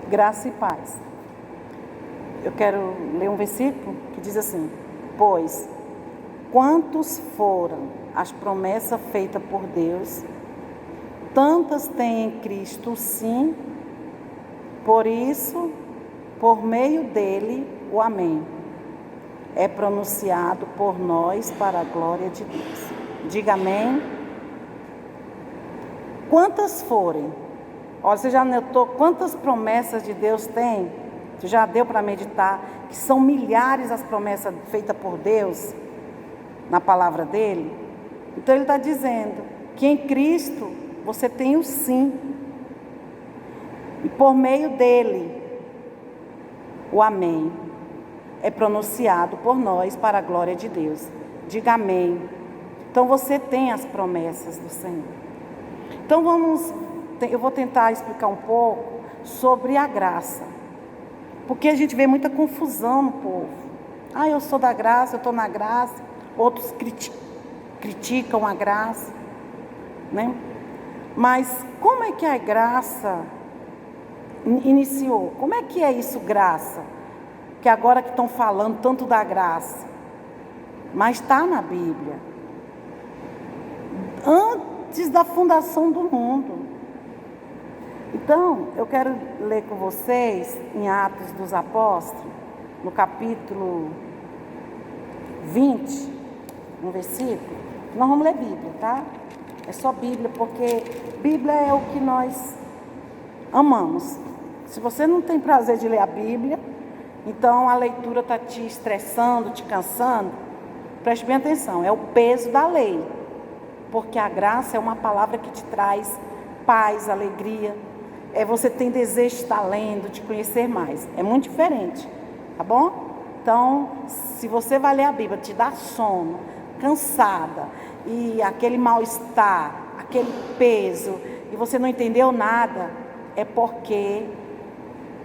Graça e paz. Eu quero ler um versículo que diz assim: pois quantos foram as promessas feitas por Deus, tantas tem em Cristo sim, por isso, por meio dele, o amém é pronunciado por nós para a glória de Deus. Diga amém. Quantas forem? Olha, você já notou quantas promessas de Deus tem? Você já deu para meditar que são milhares as promessas feitas por Deus na palavra dele? Então ele está dizendo que em Cristo você tem o sim. E por meio dele, o amém é pronunciado por nós para a glória de Deus. Diga amém. Então você tem as promessas do Senhor. Então eu vou tentar explicar um pouco sobre a graça. Porque a gente vê muita confusão no povo. Eu sou da graça, eu estou na graça. Outros criticam a graça, né? Mas como é que a graça iniciou? Como é que é isso, graça? Que agora que estão falando tanto da graça. Mas está na Bíblia. Antes da fundação do mundo. Então, eu quero ler com vocês em Atos dos Apóstolos, no capítulo 20, um versículo. Nós vamos ler Bíblia, tá? É só Bíblia, porque Bíblia é o que nós amamos. Se você não tem prazer de ler a Bíblia, então a leitura está te estressando, te cansando, preste bem atenção, é o peso da lei. Porque a graça é uma palavra que te traz paz, alegria. Você tem desejo de estar lendo, de conhecer mais. É muito diferente, tá bom? Então, se você vai ler a Bíblia, te dá sono, cansada, e aquele mal-estar, aquele peso, e você não entendeu nada, é porque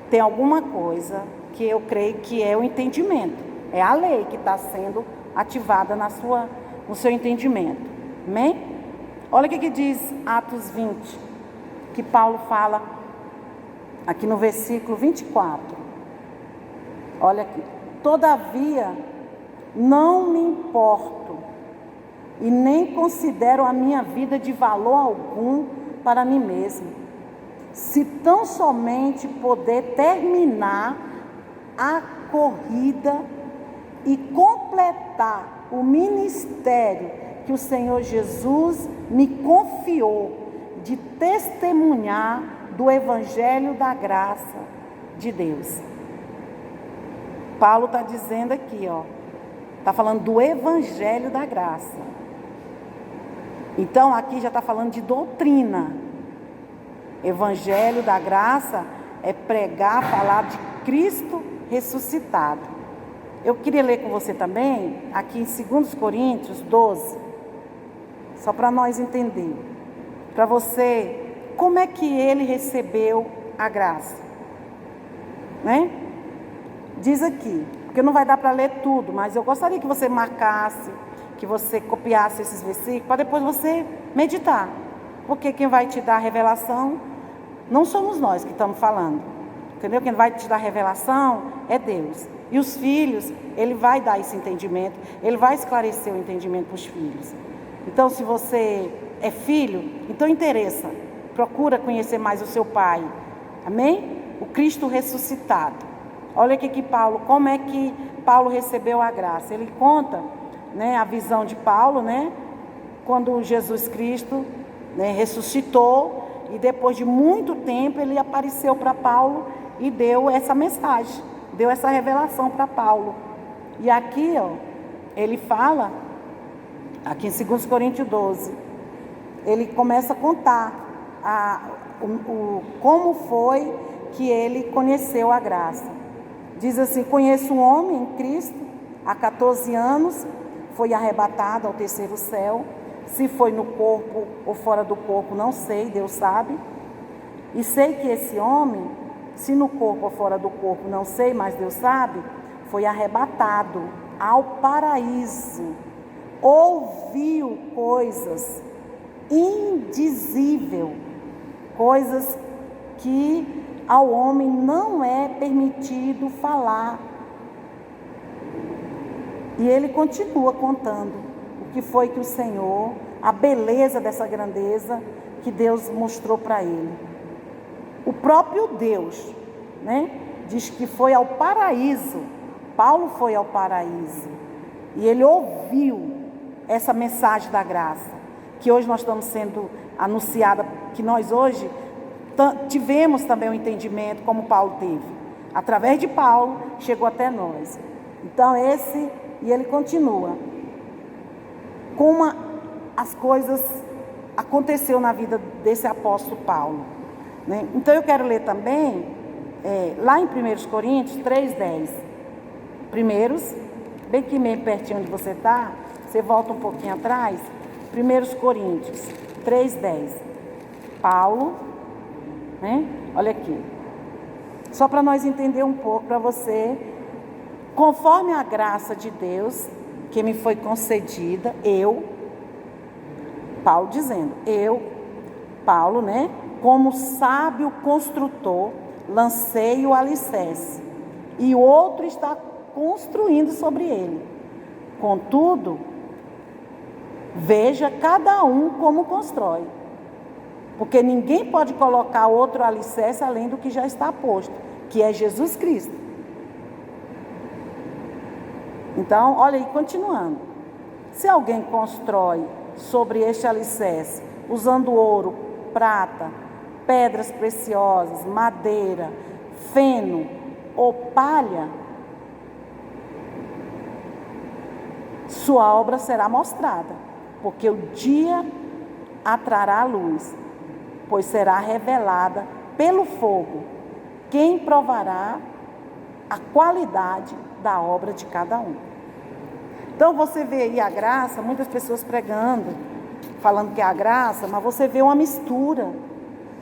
tem alguma coisa que eu creio que é o entendimento. É a lei que está sendo ativada no seu entendimento. Amém? Olha o que diz Atos 20, que Paulo fala aqui no versículo 24. Olha aqui. Todavia, não me importo e nem considero a minha vida de valor algum para mim mesmo, se tão somente poder terminar a corrida e completar o ministério que o Senhor Jesus me confiou de testemunhar do Evangelho da graça de Deus. Paulo está dizendo aqui, está falando do Evangelho da graça. Então aqui já está falando de doutrina. Evangelho da graça é pregar, falar de Cristo ressuscitado. Eu queria ler com você também, aqui em 2 Coríntios 12, só para nós entender, para você, como é que ele recebeu a graça, né? Diz aqui, porque não vai dar para ler tudo, mas eu gostaria que você marcasse, que você copiasse esses versículos, para depois você meditar, porque quem vai te dar a revelação não somos nós que estamos falando, entendeu? Quem vai te dar a revelação é Deus. E os filhos, ele vai dar esse entendimento, ele vai esclarecer o entendimento para os filhos. Então, se você é filho, então interessa, procura conhecer mais o seu pai, amém? O Cristo ressuscitado. Olha aqui como é que Paulo recebeu a graça. Ele conta, né, a visão de Paulo, né, quando Jesus Cristo, né, ressuscitou, e depois de muito tempo ele apareceu para Paulo e deu essa mensagem, deu essa revelação para Paulo. E aqui, ele fala, aqui em 2 Coríntios 12, ele começa a contar como foi que ele conheceu a graça. Diz assim: conheço um homem em Cristo, há 14 anos, foi arrebatado ao terceiro céu. Se foi no corpo ou fora do corpo, não sei, Deus sabe. E sei que esse homem, se no corpo ou fora do corpo, não sei, mas Deus sabe, foi arrebatado ao paraíso. Ouviu coisas indizíveis, coisas que ao homem não é permitido falar. E ele continua contando o que foi que o Senhor, a beleza dessa grandeza que Deus mostrou para ele. O próprio Deus, né, diz que foi ao paraíso. Paulo foi ao paraíso e ele ouviu essa mensagem da graça, que hoje nós estamos sendo anunciada, que nós hoje tivemos também um entendimento como Paulo teve. Através de Paulo, chegou até nós. Então e ele continua. Como as coisas aconteceu na vida desse apóstolo Paulo, né? Então eu quero ler também, lá em 1 Coríntios 3:10. Primeiros, bem que meio pertinho onde você está, você volta um pouquinho atrás. 1 Coríntios 3:10. Paulo, né? Olha aqui. Só para nós entender um pouco, para você, conforme a graça de Deus que me foi concedida, Paulo dizendo, Paulo, né? Como sábio construtor, lancei o alicerce, e o outro está construindo sobre ele. Contudo, veja cada um como constrói, porque ninguém pode colocar outro alicerce além do que já está posto, que é Jesus Cristo. Então, olha aí, continuando. Se alguém constrói sobre este alicerce, usando ouro, prata, pedras preciosas, madeira, feno ou palha, sua obra será mostrada, porque o dia a trará a luz, pois será revelada pelo fogo. Quem provará a qualidade da obra de cada um. Então você vê aí a graça, muitas pessoas pregando, falando que é a graça, mas você vê uma mistura.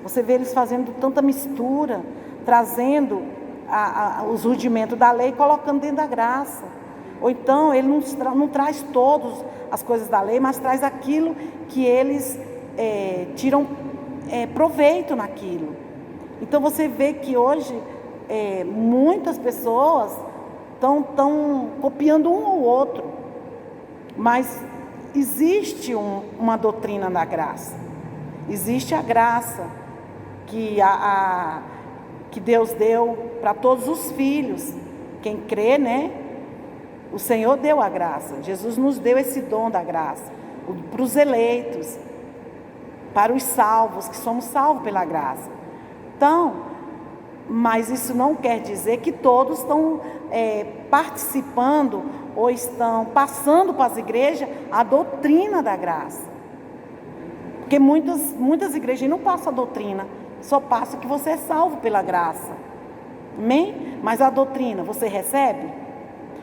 Você vê eles fazendo tanta mistura, trazendo os rudimentos da lei e colocando dentro da graça. Ou então ele não traz todas as coisas da lei, mas traz aquilo que eles tiram proveito naquilo. Então você vê que hoje muitas pessoas estão copiando um ao outro, mas existe uma doutrina da graça. Existe a graça que Deus deu para todos os filhos. Quem crê, né? O Senhor deu a graça. Jesus nos deu esse dom da graça. Para os eleitos, para os salvos, que somos salvos pela graça. Então, mas isso não quer dizer que todos estão participando ou estão passando para as igrejas a doutrina da graça. Porque muitas igrejas não passam a doutrina, só passa que você é salvo pela graça. Amém? Mas a doutrina, você recebe?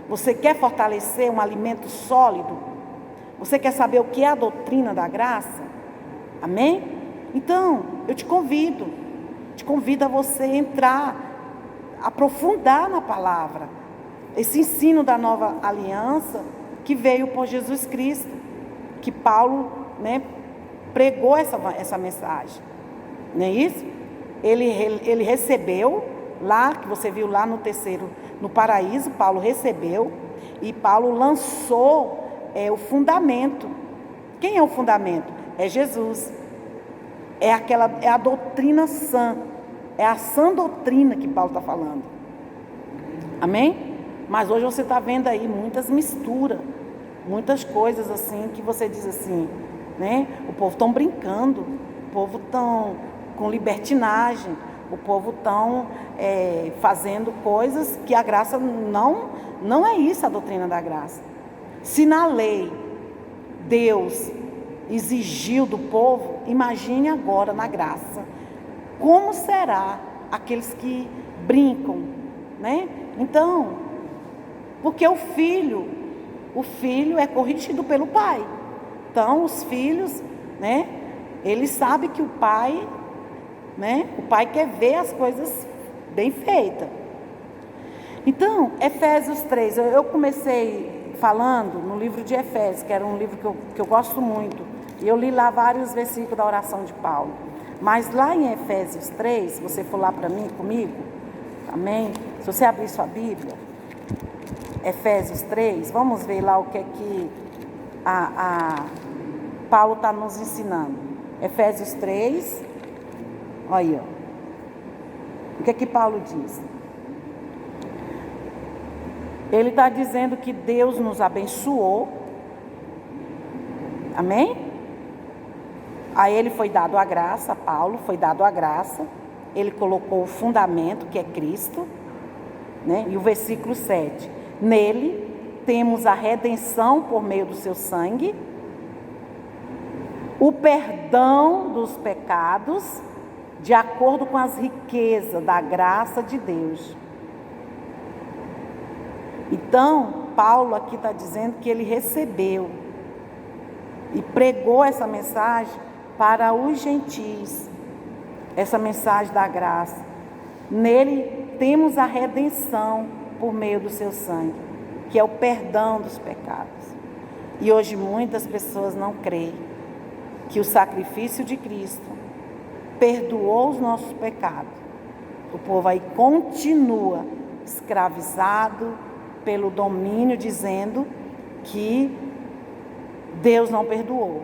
Você quer fortalecer um alimento sólido? Você quer saber o que é a doutrina da graça? Amém? Então, eu te convido a você entrar, aprofundar na palavra. Esse ensino da nova aliança que veio por Jesus Cristo, que Paulo, né, pregou essa mensagem. Não é isso? Ele recebeu lá, que você viu lá no paraíso, Paulo recebeu e Paulo lançou o fundamento. Quem é o fundamento? É Jesus. É a doutrina sã. É a sã doutrina que Paulo está falando. Amém? Mas hoje você está vendo aí muitas misturas, muitas coisas assim que você diz assim, né? O povo estão brincando, o povo estão com libertinagem, o povo estão fazendo coisas que a graça não é isso, a doutrina da graça. Se na lei Deus exigiu do povo, imagine agora na graça. Como será aqueles que brincam, né? Então, porque o filho é corrigido pelo pai. Então, os filhos, né? Eles sabem que o pai, né? O pai quer ver as coisas bem feitas. Então, Efésios 3, eu comecei falando no livro de Efésios, que era um livro que eu gosto muito. E eu li lá vários versículos da oração de Paulo. Mas lá em Efésios 3, se você for lá para mim, comigo, amém? Se você abrir sua Bíblia, Efésios 3, vamos ver lá o que é que Paulo está nos ensinando. Efésios 3, olha aí, ó. O que é que Paulo diz? Ele está dizendo que Deus nos abençoou, amém? A ele foi dado a graça, a Paulo foi dado a graça, ele colocou o fundamento, que é Cristo, né? E o versículo 7, nele temos a redenção por meio do seu sangue, o perdão dos pecados, de acordo com as riquezas da graça de Deus. Então, Paulo aqui está dizendo que ele recebeu e pregou essa mensagem para os gentis, essa mensagem da graça. Nele temos a redenção por meio do seu sangue, que é o perdão dos pecados. E hoje muitas pessoas não creem que o sacrifício de Cristo perdoou os nossos pecados. O povo aí continua escravizado pelo domínio, dizendo que Deus não perdoou.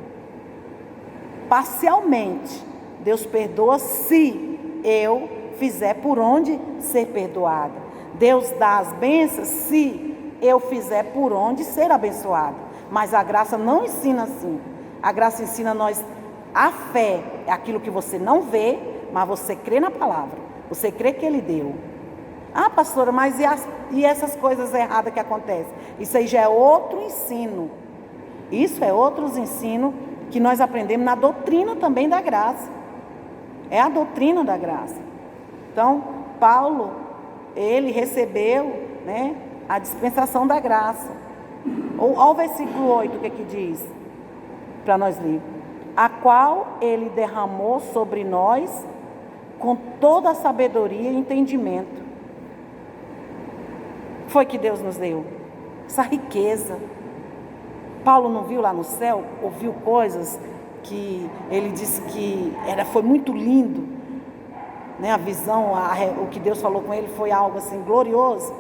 Parcialmente, Deus perdoa se eu fizer por onde ser perdoada. Deus dá as bênçãos se eu fizer por onde ser abençoada. Mas a graça não ensina assim. A graça ensina nós, a fé é aquilo que você não vê, mas você crê na palavra. Você crê que Ele deu. Ah, pastora, mas e essas coisas erradas que acontecem? Isso aí já é outro ensino. Isso é outros ensinos que nós aprendemos na doutrina também da graça. É a doutrina da graça. Então, Paulo, ele recebeu, né, a dispensação da graça. Olha o versículo 8, o que diz? Para nós ler. A qual ele derramou sobre nós com toda a sabedoria e entendimento. Foi que Deus nos deu essa riqueza. Paulo não viu lá no céu, ouviu coisas que ele disse que foi muito lindo, né? A visão, o que Deus falou com ele foi algo assim glorioso.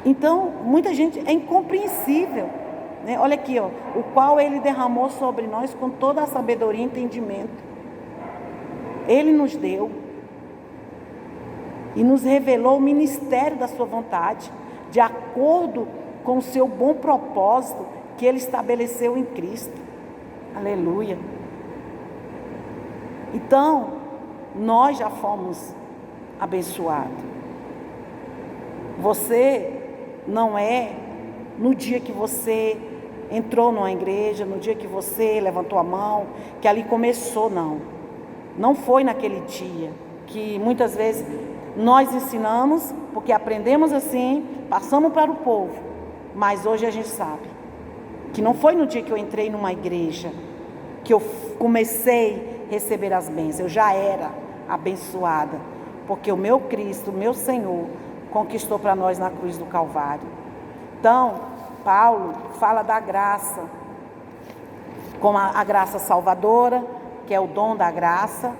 Então, muita gente, é incompreensível, né? Olha aqui, ó, o qual ele derramou sobre nós com toda a sabedoria e entendimento. Ele nos deu e nos revelou o ministério da sua vontade, de acordo com o seu bom propósito que Ele estabeleceu em Cristo. Aleluia. Então, nós já fomos abençoados. Você não é no dia que você entrou numa igreja, no dia que você levantou a mão, que ali começou, não. Não foi naquele dia, que muitas vezes nós ensinamos, porque aprendemos assim, passamos para o povo, mas hoje a gente sabe que não foi no dia que eu entrei numa igreja que eu comecei a receber as bênçãos. Eu já era abençoada, porque o meu Cristo, o meu Senhor, conquistou para nós na cruz do Calvário. Então, Paulo fala da graça, como a graça salvadora, que é o dom da graça,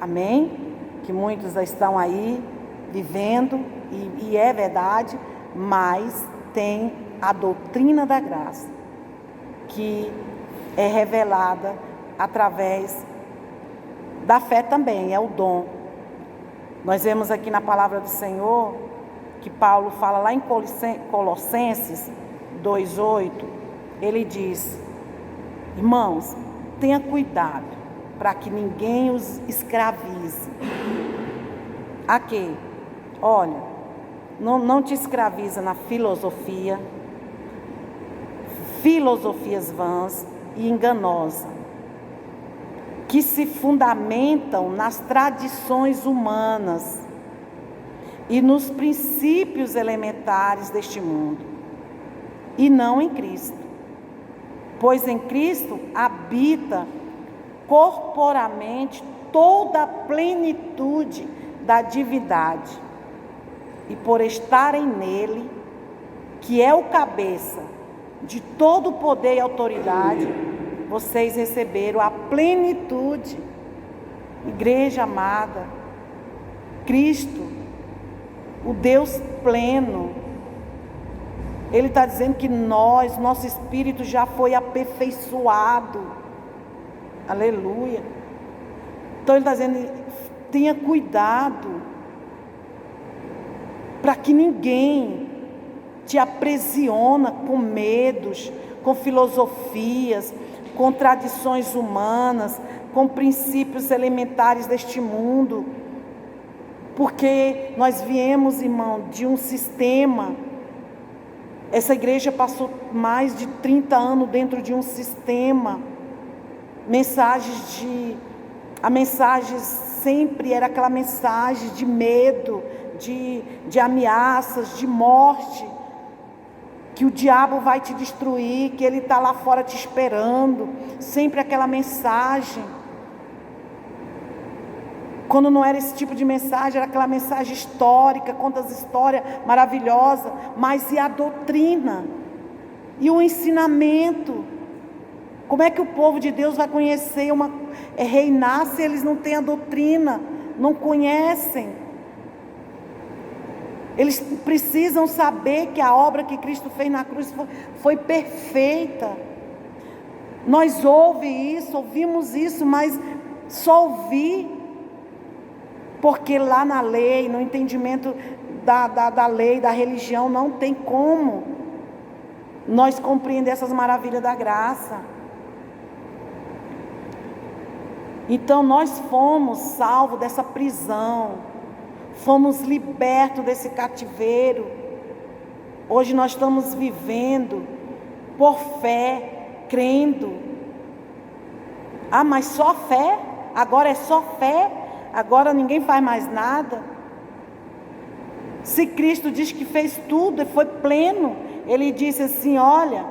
amém? Que muitos estão aí vivendo, e é verdade, mas tem a doutrina da graça, que é revelada através da fé também, é o dom. Nós vemos aqui na palavra do Senhor, que Paulo fala lá em Colossenses 2,8, ele diz: irmãos, tenha cuidado para que ninguém os escravize. A quê? Olha, não te escraviza na filosofias vãs e enganosas, que se fundamentam nas tradições humanas e nos princípios elementares deste mundo, e não em Cristo. Pois em Cristo habita corporamente toda a plenitude da divindade, e por estarem nele, que é o cabeça de todo poder e autoridade, vocês receberam a plenitude. Igreja amada, Cristo, o Deus pleno, Ele está dizendo que nosso espírito já foi aperfeiçoado. Aleluia. Então Ele está dizendo, tenha cuidado, para que ninguém te aprisiona com medos, com filosofias, com tradições humanas, com princípios elementares deste mundo. Porque nós viemos, irmão, de um sistema. Essa igreja passou mais de 30 anos dentro de um sistema. A mensagem sempre era aquela mensagem de medo, de ameaças, de morte, que o diabo vai te destruir, que ele está lá fora te esperando, sempre aquela mensagem. Quando não era esse tipo de mensagem, era aquela mensagem histórica, conta as histórias maravilhosas, mas e a doutrina? E o ensinamento? Como é que o povo de Deus vai conhecer reinar se eles não têm a doutrina, não conhecem? Eles precisam saber que a obra que Cristo fez na cruz foi perfeita. Nós ouvimos isso, mas só ouvir, porque lá na lei, no entendimento da lei, da religião, não tem como nós compreender essas maravilhas da graça. Então nós fomos salvos dessa prisão, fomos libertos desse cativeiro. Hoje nós estamos vivendo por fé, crendo. Ah, mas só fé? Agora é só fé? Agora ninguém faz mais nada? Se Cristo diz que fez tudo e foi pleno, Ele disse assim, olha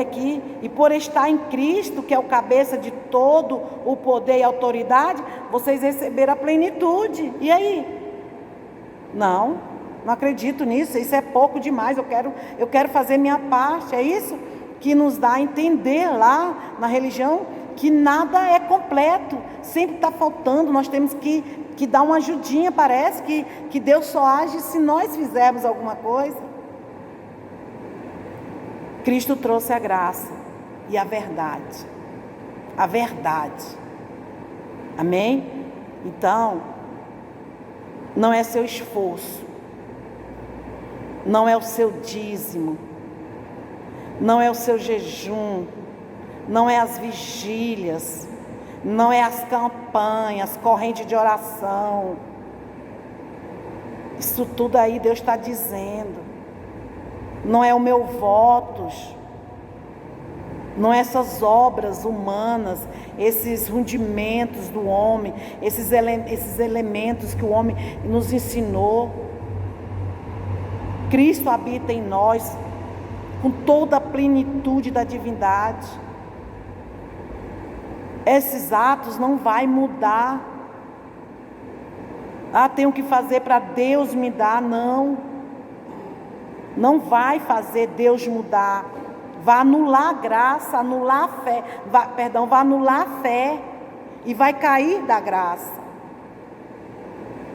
aqui, e por estar em Cristo, que é o cabeça de todo o poder e autoridade, vocês receberam a plenitude. E aí? Não acredito nisso, isso é pouco demais, eu quero fazer minha parte. É isso que nos dá a entender lá na religião, que nada é completo, sempre está faltando, nós temos que dar uma ajudinha. Parece que Deus só age se nós fizermos alguma coisa. Cristo trouxe a graça e a verdade. A verdade. Amém? Então, não é seu esforço, não é o seu dízimo, não é o seu jejum, não é as vigílias, não é as campanhas, corrente de oração. Isso tudo aí Deus está dizendo. Não é o meu votos, não é essas obras humanas, esses rudimentos do homem, esses elementos que o homem nos ensinou. Cristo habita em nós com toda a plenitude da divindade. Esses atos não vai mudar. Tenho que fazer para Deus me dar. Não vai fazer Deus mudar. Vai anular a graça, anular a fé. Vai anular a fé e vai cair da graça.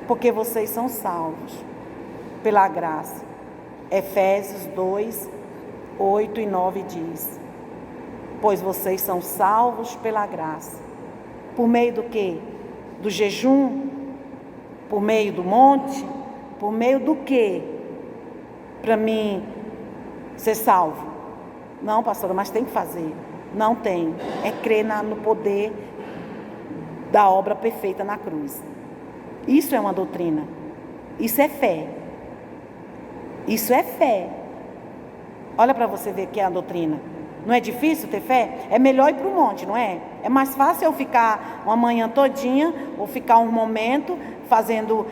Porque vocês são salvos pela graça. Efésios 2, 8 e 9 diz: pois vocês são salvos pela graça. Por meio do quê? Do jejum? Por meio do monte? Por meio do quê? Para mim ser salvo? Não, pastora, mas tem que fazer. Não tem. É crer no poder da obra perfeita na cruz. Isso é uma doutrina. Isso é fé. Isso é fé. Olha para você ver que é a doutrina. Não é difícil ter fé? É melhor ir para o monte, não é? É mais fácil eu ficar uma manhã todinha, ou ficar um momento fazendo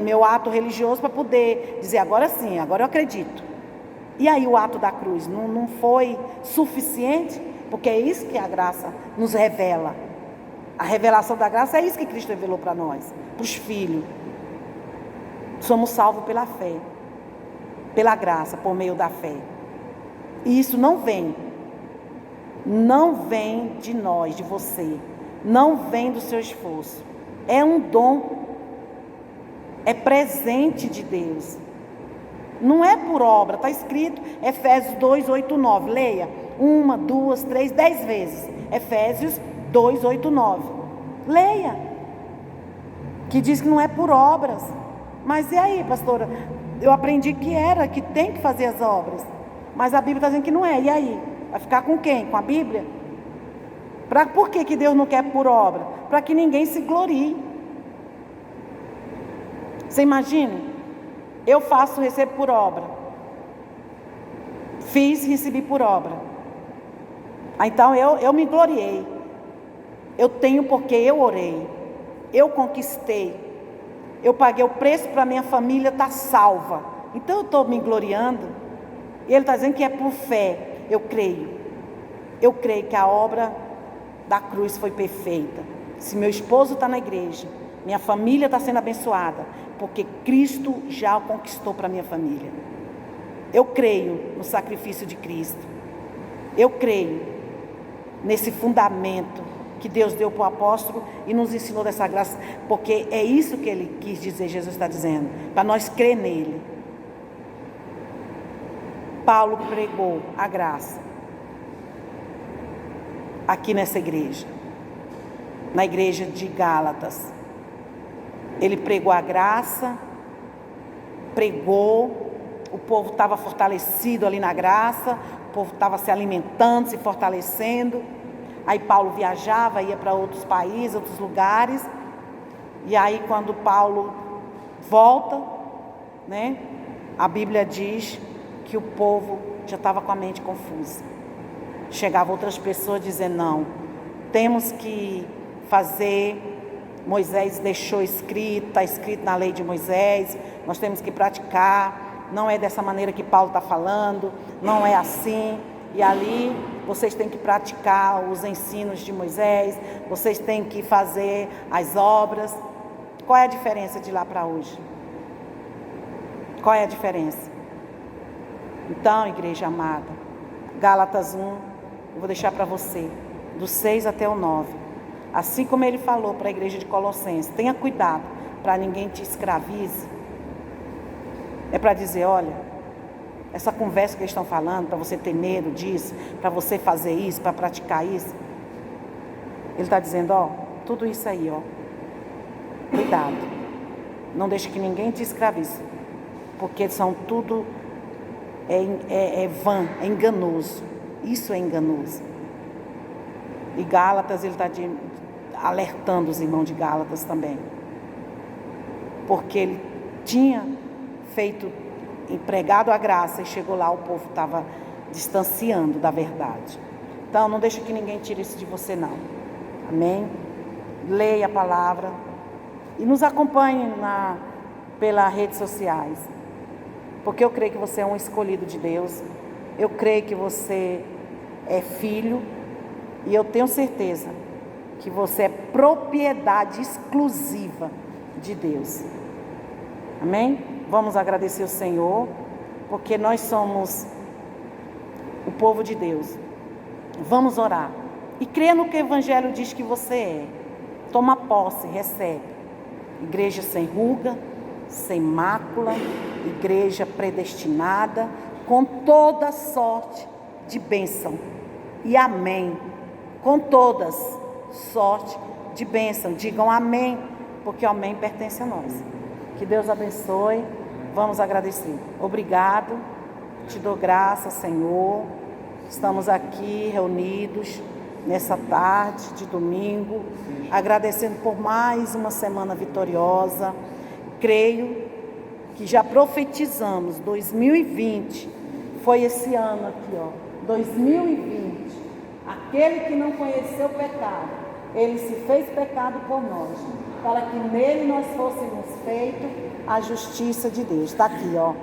meu ato religioso para poder dizer, agora sim, agora eu acredito. E aí o ato da cruz não foi suficiente? Porque é isso que a graça nos revela. A revelação da graça é isso que Cristo revelou para nós, para os filhos. Somos salvos pela fé, pela graça, por meio da fé. E isso não vem não vem de nós, de você, não vem do seu esforço, é um dom, é presente de Deus, não é por obra. Está escrito Efésios 2, 8, 9, leia 1, 2, 3, 10 vezes, Efésios 2, 8, 9, leia, que diz que não é por obras. Mas e aí, pastora, eu aprendi que tem que fazer as obras, mas a Bíblia está dizendo que não é, e aí? Vai ficar com quem? Com a Bíblia? Por que Deus não quer por obra? Para que ninguém se glorie. Você imagina? Eu faço, recebo por obra. Fiz, recebi por obra. Então eu me gloriei. Eu tenho porque eu orei. Eu conquistei. Eu paguei o preço para minha família estar salva. Então eu estou me gloriando. E ele está dizendo que é por fé. Eu creio. Eu creio que a obra da cruz foi perfeita. Se meu esposo está na igreja, minha família está sendo abençoada, porque Cristo já o conquistou para minha família. Eu creio no sacrifício de Cristo. Eu creio nesse fundamento que Deus deu para o apóstolo e nos ensinou dessa graça, porque é isso que ele quis dizer, Jesus está dizendo, para nós crer nele. Paulo pregou a graça aqui nessa igreja, na igreja de Gálatas. Ele pregou a graça, pregou, o povo estava fortalecido ali na graça, o povo estava se alimentando, se fortalecendo. Aí Paulo viajava, ia para outros países, outros lugares, e aí quando Paulo volta, né, a Bíblia diz que o povo já estava com a mente confusa. Chegavam outras pessoas dizendo, não, temos que fazer, Moisés deixou escrito, está escrito na lei de Moisés, nós temos que praticar, não é dessa maneira que Paulo está falando, não é assim, e ali vocês têm que praticar os ensinos de Moisés, vocês têm que fazer as obras. Qual é a diferença de lá para hoje? Qual é a diferença? Então, igreja amada, Gálatas 1, eu vou deixar para você, do 6 até o 9. Assim como ele falou para a igreja de Colossenses, tenha cuidado para ninguém te escravize. É para dizer, olha, essa conversa que eles estão falando, para você ter medo disso, para você fazer isso, para praticar isso. Ele está dizendo, ó, tudo isso aí, ó, cuidado. Não deixe que ninguém te escravize, porque são tudo, é vã, é enganoso. Isso é enganoso. E Gálatas, ele está alertando os irmãos de Gálatas também, porque ele tinha empregado a graça e chegou lá, o povo estava distanciando da verdade. Então não deixa que ninguém tire isso de você não, amém? Leia a palavra e nos acompanhe pelas redes sociais, porque eu creio que você é um escolhido de Deus, eu creio que você é filho, e eu tenho certeza que você é propriedade exclusiva de Deus. Amém? Vamos agradecer o Senhor, porque nós somos o povo de Deus. Vamos orar. E crê no que o Evangelho diz que você é. Toma posse, recebe. Igreja sem ruga, sem mácula, igreja predestinada, com toda sorte de bênção. E amém. Com todas sorte de bênção. Digam amém, porque o amém pertence a nós. Que Deus abençoe. Vamos agradecer. Obrigado. Te dou graça, Senhor. Estamos aqui reunidos nessa tarde de domingo, agradecendo por mais uma semana vitoriosa. Creio que já profetizamos 2020. Foi esse ano aqui, ó. 2020. Aquele que não conheceu o pecado, ele se fez pecado por nós, para que nele nós fôssemos feitos a justiça de Deus. Está aqui, ó.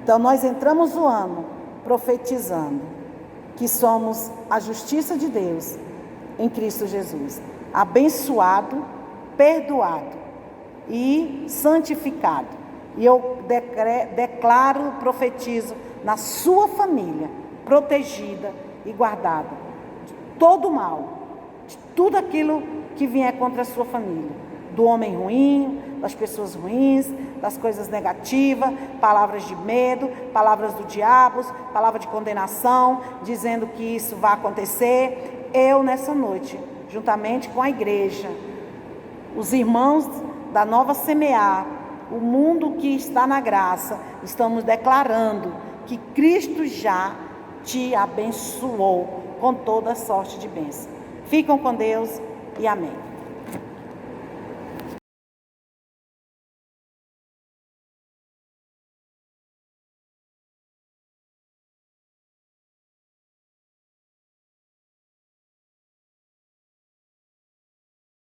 Então nós entramos o ano profetizando que somos a justiça de Deus em Cristo Jesus, abençoado, perdoado e santificado. E eu declaro, profetizo na sua família, protegida e guardada todo o mal, de tudo aquilo que vier contra a sua família, do homem ruim, das pessoas ruins, das coisas negativas, palavras de medo, palavras do diabo, palavra de condenação, dizendo que isso vai acontecer. Eu, nessa noite, juntamente com a igreja, os irmãos da Nova Semear, o mundo que está na graça, estamos declarando que Cristo já te abençoou com toda sorte de bênção. Ficam com Deus e amém.